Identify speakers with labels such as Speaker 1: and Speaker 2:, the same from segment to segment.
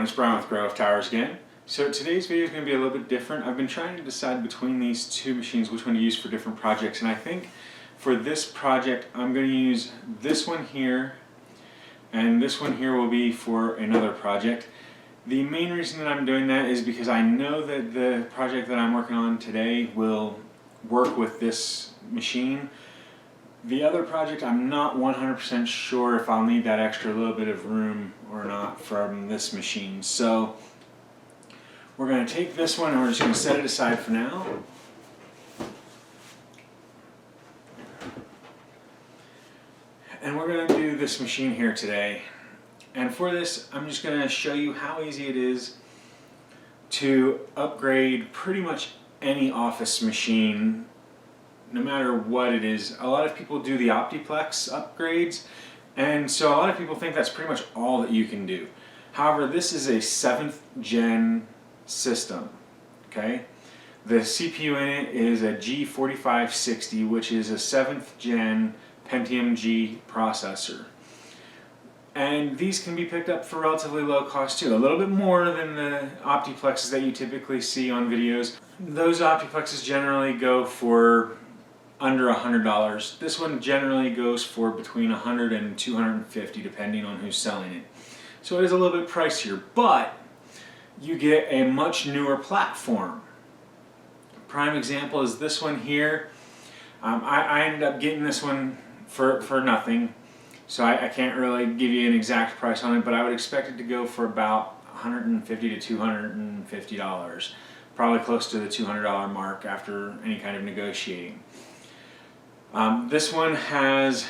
Speaker 1: everyone, it's Brian with GreyWolf Towers again. So today's video is going to be a little bit different. I've been trying to decide between these two machines which one to use for different projects, and I think for this project I'm going to use this one here, and this one here will be for another project. The main reason that I'm doing that is because I know that the project that I'm working on today will work with this machine. The other project, I'm not 100% sure if I'll need that extra little bit of room or not from this machine. So we're going to take this one and we're just going to set it aside for now. And we're going to do this machine here today. And for this, I'm just going to show you how easy it is to upgrade pretty much any office machine, no matter what it is. A lot of people do the Optiplex upgrades, and so a lot of people think that's pretty much all that you can do. However, this is a 7th gen system, okay? The CPU in it is a G4560, which is a 7th gen Pentium G processor. And these can be picked up for relatively low cost too, a little bit more than the Optiplexes that you typically see on videos. Those Optiplexes generally go for under $100. This one generally goes for between $100 and $250 depending on who's selling it. So it is a little bit pricier, but you get a much newer platform. Prime example is this one here. I ended up getting this one for nothing, so I can't really give you an exact price on it, but I would expect it to go for about $150 to $250, probably close to the $200 mark after any kind of negotiating. This one has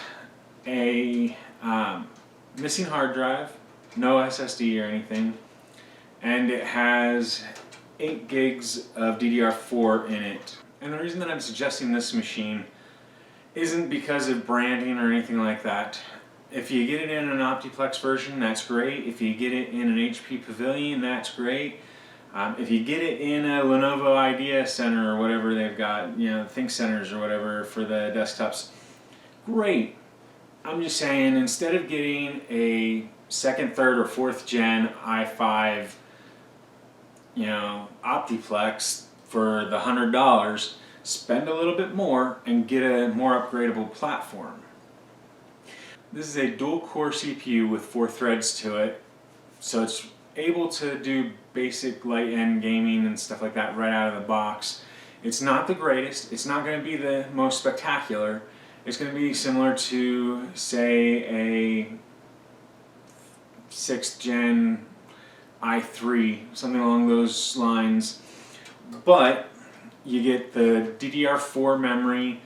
Speaker 1: a missing hard drive, no SSD or anything, and it has 8 gigs of DDR4 in it. And the reason that I'm suggesting this machine isn't because of branding or anything like that. If you get it in an Optiplex version, that's great. If you get it in an HP Pavilion, that's great. If you get it in a Lenovo Idea Center or whatever they've got, you know, Think Centers or whatever for the desktops, great. I'm just saying, instead of getting a 2nd, 3rd, or 4th gen i5, you know, Optiplex for the $100, spend a little bit more and get a more upgradable platform. This is a dual core CPU with 4 threads to it, so it's able to do basic light-end gaming and stuff like that right out of the box. It's not the greatest, it's not going to be the most spectacular. It's going to be similar to, say, a 6th gen i3, something along those lines, but you get the DDR4 memory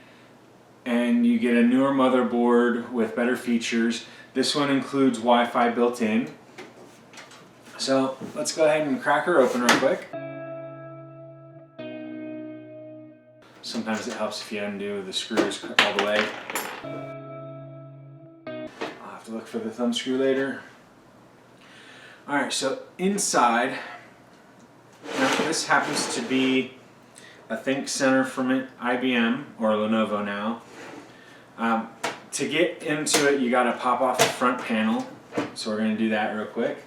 Speaker 1: and you get a newer motherboard with better features. This one includes Wi-Fi built in. So let's go ahead and crack her open real quick. Sometimes it helps if you undo the screws all the way. I'll have to look for the thumb screw later. Alright, so inside, now this happens to be a Think Center from IBM, or Lenovo now. To get into it, you got to pop off the front panel, so we're going to do that real quick.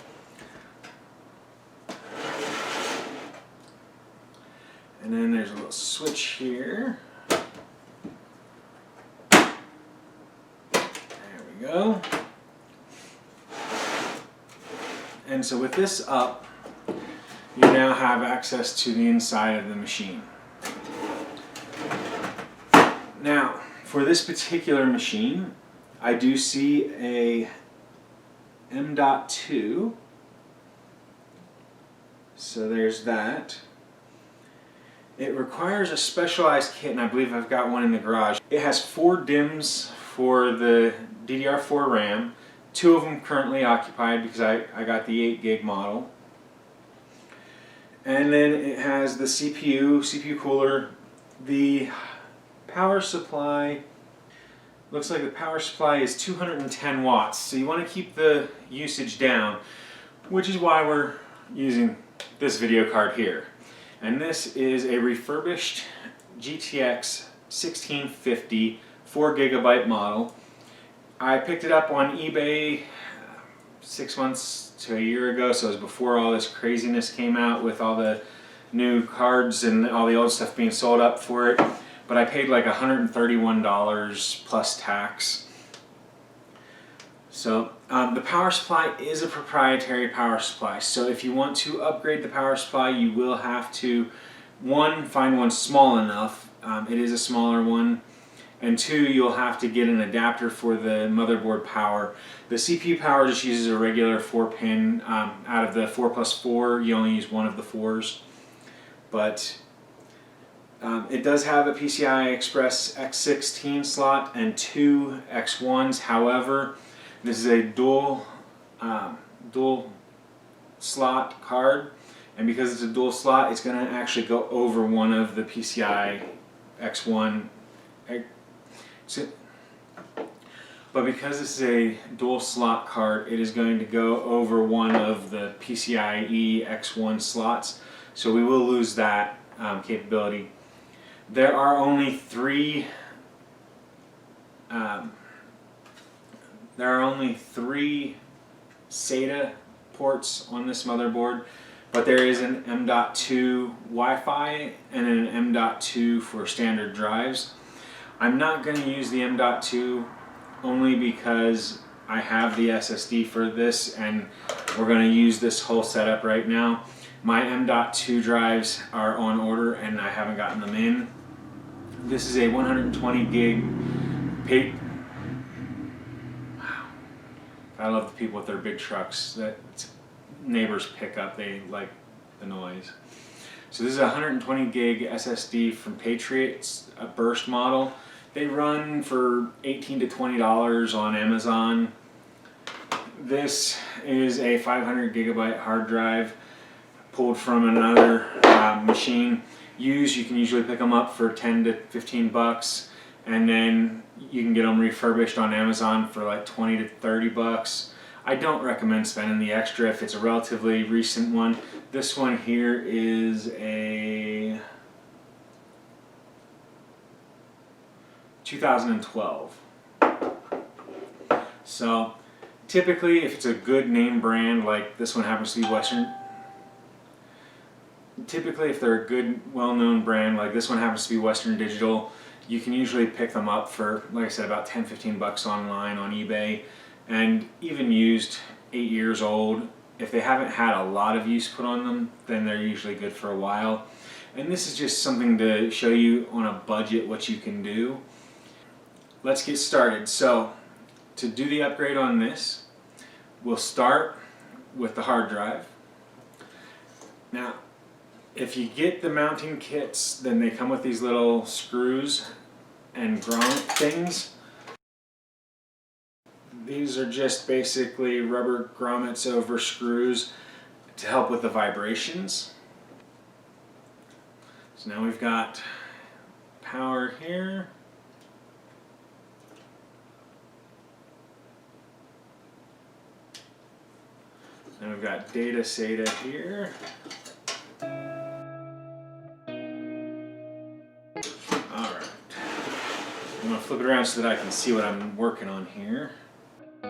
Speaker 1: And then there's a little switch here. There we go. And so with this up, you now have access to the inside of the machine. Now, for this particular machine, I do see a M.2. So there's that. It requires a specialized kit, and I believe I've got one in the garage. It has 4 DIMMs for the DDR4 RAM. 2 of them currently occupied because I got the 8 gig model. And then it has the CPU cooler, the power supply. Looks like the power supply is 210 watts, so you want to keep the usage down, which is why we're using this video card here. And this is a refurbished GTX 1650 4GB model. I picked it up on eBay 6 months to a year ago, so it was before all this craziness came out with all the new cards and all the old stuff being sold up for it. But I paid like $131 plus tax. So the power supply is a proprietary power supply. So if you want to upgrade the power supply, you will have to, one, find one small enough. It is a smaller one. And two, you'll have to get an adapter for the motherboard power. The CPU power just uses a regular 4-pin. Out of the 4+4, you only use one of the 4s. But it does have a PCI Express X16 slot and 2 X1s. However, this is a dual slot card, and because it's a dual slot, it's going to actually go over one of the PCI X1. But because this is a dual slot card, it is going to go over one of the PCIe X1 slots, so we will lose that capability. There are only three SATA ports on this motherboard, but there is an M.2 Wi-Fi and an M.2 for standard drives. I'm not going to use the M.2 only because I have the SSD for this and we're going to use this whole setup right now. My M.2 drives are on order and I haven't gotten them in. This is a 120 gig Wow. I love the people with their big trucks that neighbors pick up. They like the noise. So this is a 120 gig SSD from Patriot. It's a burst model. They run for $18 to $20 on Amazon. This is a 500 gigabyte hard drive pulled from another machine. Used, you can usually pick them up for 10 to 15 bucks, and then you can get them refurbished on Amazon for like 20 to 30 bucks. I don't recommend spending the extra if it's a relatively recent one. This one here is a 2012. So typically if it's a good name brand, like this one happens to be Western, typically if they're a good well-known brand, like this one happens to be Western Digital, you can usually pick them up for, like I said, about 10-15 bucks online on eBay. And even used, 8 years old, if they haven't had a lot of use put on them, then they're usually good for a while. And this is just something to show you on a budget what you can do. Let's get started. So to do the upgrade on this, we'll start with the hard drive. Now, if you get the mounting kits, then they come with these little screws and grommet things. These are just basically rubber grommets over screws to help with the vibrations. So now we've got power here. And we've got data SATA here. Alright. I'm going to flip it around so that I can see what I'm working on here. I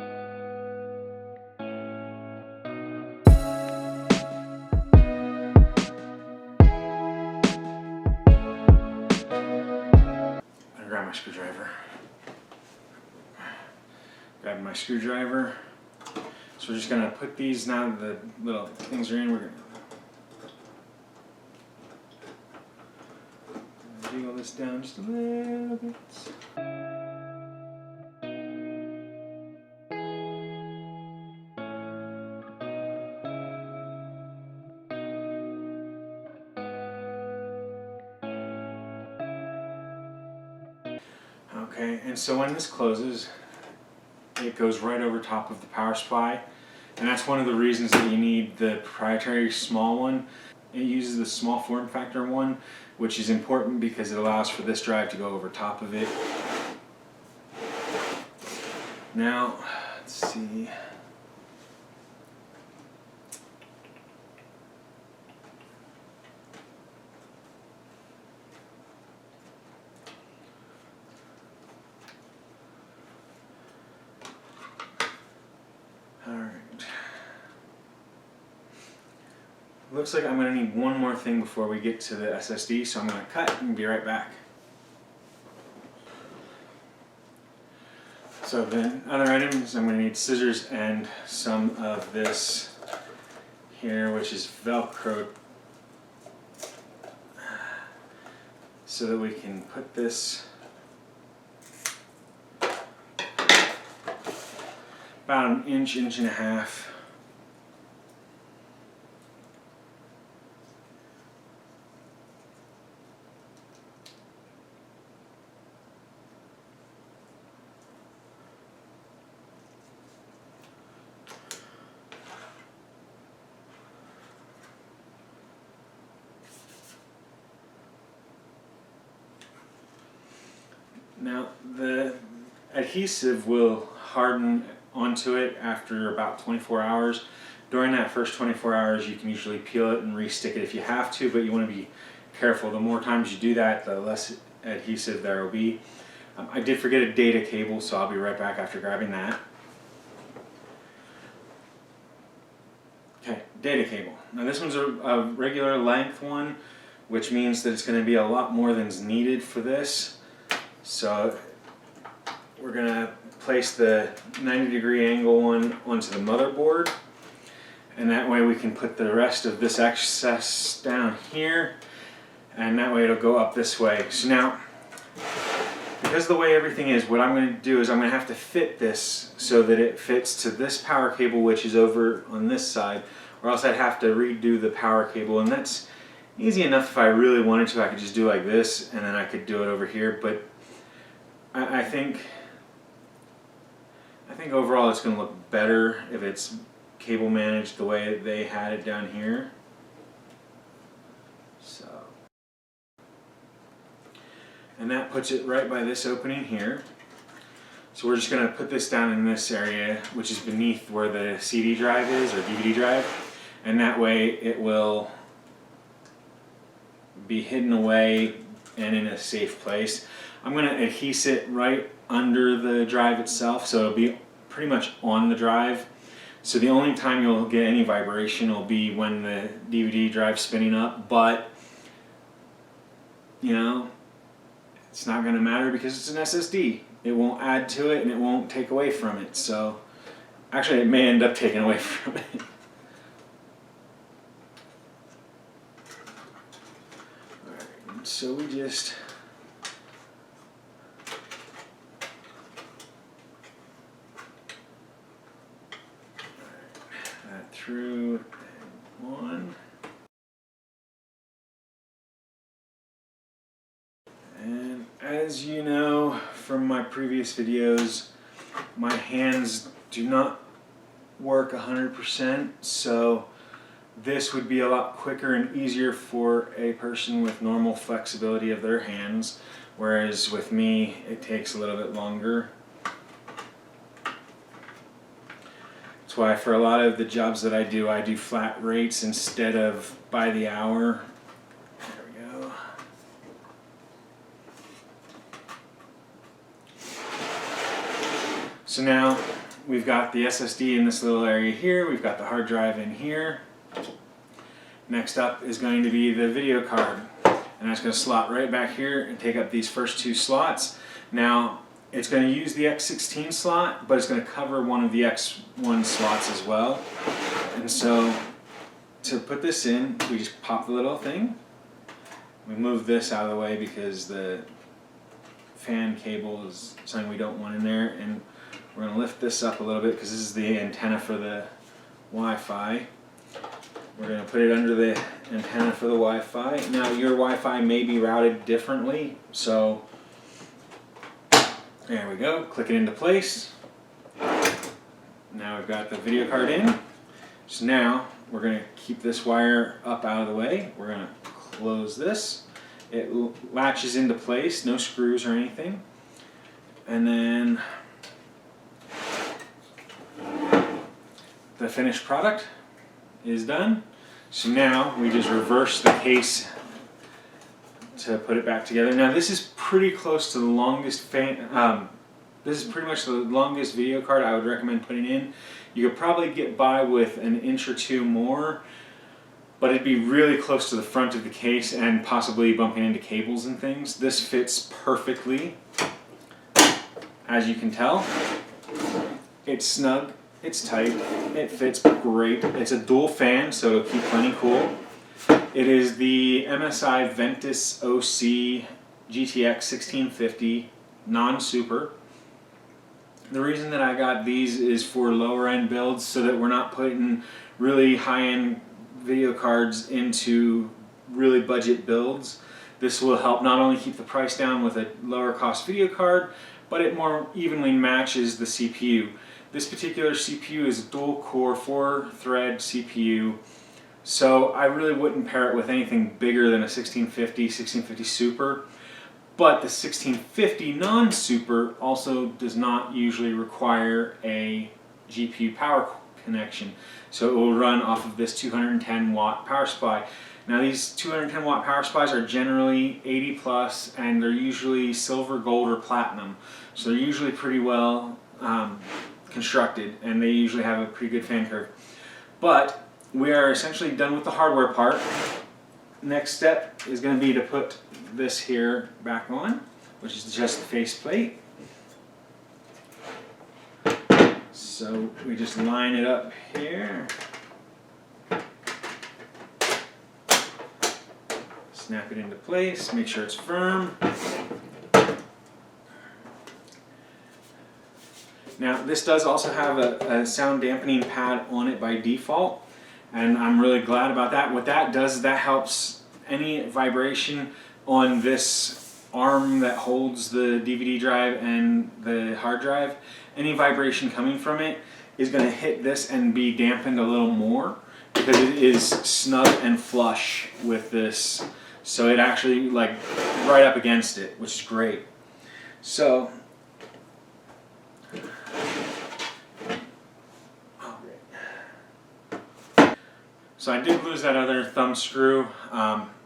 Speaker 1: grab my screwdriver. Grab my screwdriver. So we're just going to put these, now that the little things are in, we're going to jiggle this down just a little bit. Okay, and so when this closes, it goes right over top of the power supply, and that's one of the reasons that you need the proprietary small one. It uses the small form factor one, which is important because it allows for this drive to go over top of it. Now, let's see. Alright. looks like I'm going to need one more thing before we get to the SSD, so I'm going to cut and be right back. So the other items, I'm going to need scissors and some of this here, which is Velcro, so that we can put this about an inch, inch and a half. Now the adhesive will harden onto it after about 24 hours. During that first 24 hours you can usually peel it and re-stick it if you have to, but you want to be careful. The more times you do that, the less adhesive there will be. I did forget a data cable, so I'll be right back after grabbing that. Okay, data cable. Now this one's a regular length one, which means that it's going to be a lot more than's needed for this. So we're going to place the 90-degree angle one onto the motherboard, and that way we can put the rest of this excess down here, and that way it'll go up this way. So now, because of the way everything is, what I'm going to do is I'm going to have to fit this so that it fits to this power cable, which is over on this side, or else I'd have to redo the power cable, and that's easy enough. If I really wanted to, I could just do like this, and then I could do it over here, but I think overall it's going to look better if it's cable managed the way they had it down here. So, and that puts it right by this opening here. So we're just going to put this down in this area, which is beneath where the CD drive is, or DVD drive, and that way it will be hidden away and in a safe place. I'm going to adhese it right under the drive itself, so it'll be pretty much on the drive. So the only time you'll get any vibration will be when the DVD drive's spinning up, but you know, it's not going to matter because it's an SSD. It won't add to it and it won't take away from it. So actually it may end up taking away from it. Alright, so we just through one, and as you know from my previous videos, my hands do not work 100%, so this would be a lot quicker and easier for a person with normal flexibility of their hands, whereas with me it takes a little bit longer. That's why for a lot of the jobs that I do flat rates instead of by the hour. There we go. So now we've got the SSD in this little area here, we've got the hard drive in here. Next up is going to be the video card, and that's going to slot right back here and take up these first two slots. Now it's going to use the X16 slot, but it's going to cover one of the X1 slots as well. And so to put this in, we just pop the little thing. We move this out of the way because the fan cable is something we don't want in there. And we're going to lift this up a little bit because this is the antenna for the Wi-Fi. We're going to put it under the antenna for the Wi-Fi. Now your Wi-Fi may be routed differently, so there we go, click it into place. Now we've got the video card in. So now we're going to keep this wire up out of the way. We're going to close this. It latches into place, no screws or anything. And then the finished product is done. So now we just reverse the case to put it back together. Now this is pretty close to the longest this is pretty much the longest video card I would recommend putting in. You could probably get by with an inch or two more, but it'd be really close to the front of the case and possibly bumping into cables and things. This fits perfectly, as you can tell. It's snug, it's tight, it fits great. It's a dual fan, so it'll keep plenty cool. It is the MSI Ventus OC GTX 1650 non-super. The reason that I got these is for lower end builds so that we're not putting really high end video cards into really budget builds. This will help not only keep the price down with a lower cost video card, but it more evenly matches the CPU. This particular CPU is a dual core 4-thread CPU, so I really wouldn't pair it with anything bigger than a 1650 Super. But the 1650 non-super also does not usually require a GPU power connection. So it will run off of this 210 watt power supply. Now these 210 watt power supplies are generally 80 plus, and they're usually silver, gold, or platinum. So they're usually pretty well constructed, and they usually have a pretty good fan curve. But we are essentially done with the hardware part. Next step is going to be to put this here back on, which is just the faceplate. So we just line it up here, snap it into place, make sure it's firm. Now this does also have a sound dampening pad on it by default, and I'm really glad about that. What that does is that helps any vibration on this arm that holds the DVD drive and the hard drive. Any vibration coming from it is going to hit this and be dampened a little more because it is snug and flush with this. So it actually like right up against it, which is great. So I did lose that other thumb screw,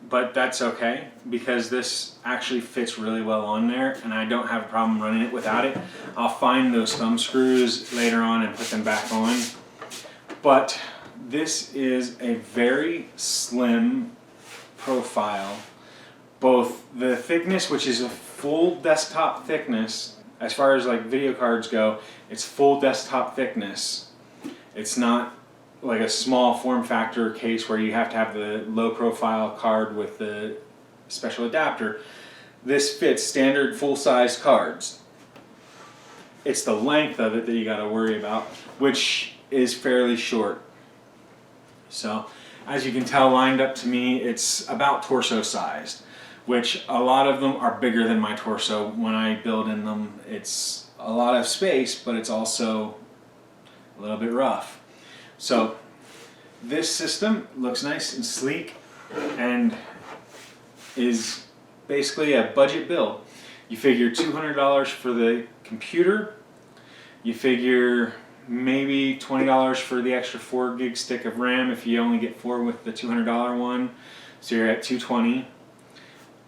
Speaker 1: but that's okay because this actually fits really well on there and I don't have a problem running it without it. I'll find those thumb screws later on and put them back on. But this is a very slim profile. Both the thickness, which is a full desktop thickness, as far as like video cards go, it's full desktop thickness. It's not like a small form factor case where you have to have the low profile card with the special adapter. This fits standard full size cards. It's the length of it that you got to worry about, which is fairly short. So as you can tell, lined up to me, it's about torso sized, which a lot of them are bigger than my torso. When I build in them, it's a lot of space, but it's also a little bit rough. So this system looks nice and sleek and is basically a budget build. You figure $200 for the computer, you figure maybe $20 for the extra 4 gig stick of RAM if you only get 4 with the $200 one, so you're at $220.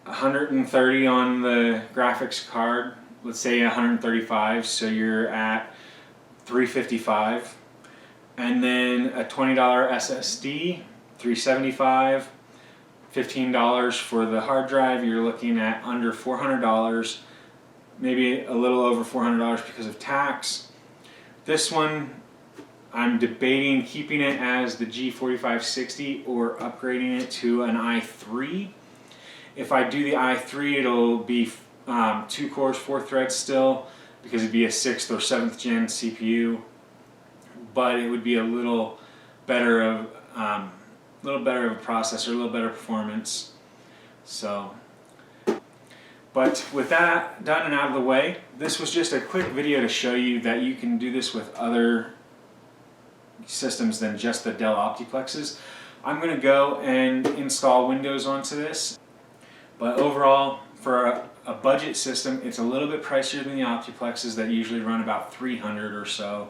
Speaker 1: $130 on the graphics card, let's say $135, so you're at $355. And then a $20 SSD, $375. $15 for the hard drive, you're looking at under $400, maybe a little over $400 because of tax. This one, I'm debating keeping it as the G4560 or upgrading it to an i3. If I do the i3, it'll be 2 cores, 4 threads still, because it'd be a 6th or 7th gen CPU. But it would be a little better of a processor, a little better performance. So, but with that done and out of the way, this was just a quick video to show you that you can do this with other systems than just the Dell Optiplexes. I'm going to go and install Windows onto this, but overall, for a budget system, it's a little bit pricier than the Optiplexes that usually run about $300 or so.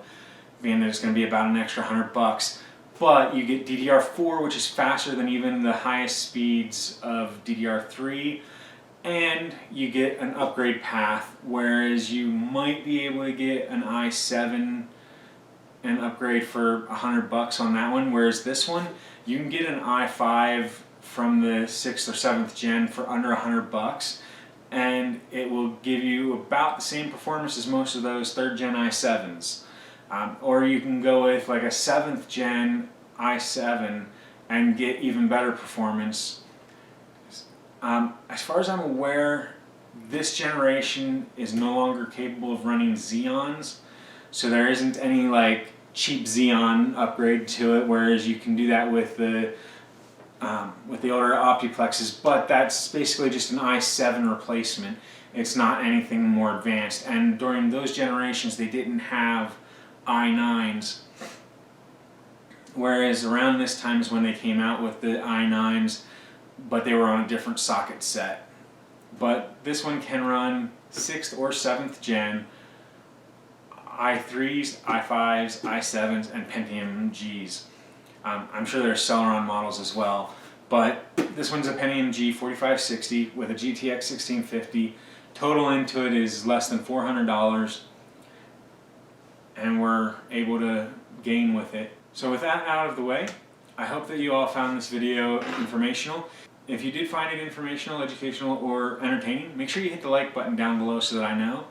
Speaker 1: Being that it's going to be about an extra $100, but you get DDR4, which is faster than even the highest speeds of DDR3, and you get an upgrade path, whereas you might be able to get an i7 and upgrade for $100 on that one, whereas this one You can get an i5 from the 6th or 7th gen for under $100, and it will give you about the same performance as most of those 3rd gen i7s. Or you can go with like a 7th gen i7 and get even better performance. As far as I'm aware, this generation is no longer capable of running Xeons, so there isn't any like cheap Xeon upgrade to it, whereas you can do that with the older Optiplexes, but that's basically just an i7 replacement. It's not anything more advanced, and during those generations they didn't have i9s, whereas around this time is when they came out with the i9s, but they were on a different socket set. But this one can run 6th or 7th gen i3s, i5s, i7s, and Pentium Gs. I'm sure there are Celeron models as well, but this one's a Pentium G 4560 with a GTX 1650. Total into it is less than $400, and we're able to gain with it. So with that out of the way, I hope that you all found this video informational. If you did find it informational, educational, or entertaining, make sure you hit the like button down below so that I know.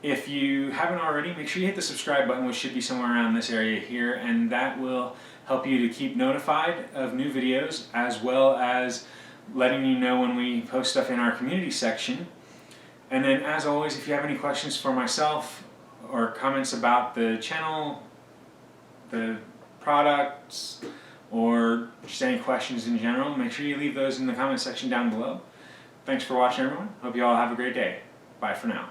Speaker 1: If you haven't already, make sure you hit the subscribe button, which should be somewhere around this area here, and that will help you to keep notified of new videos, as well as letting you know when we post stuff in our community section. And then, as always, if you have any questions for myself or comments about the channel, the products, or just any questions in general, make sure you leave those in the comment section down below. Thanks for watching, everyone. Hope you all have a great day. Bye for now.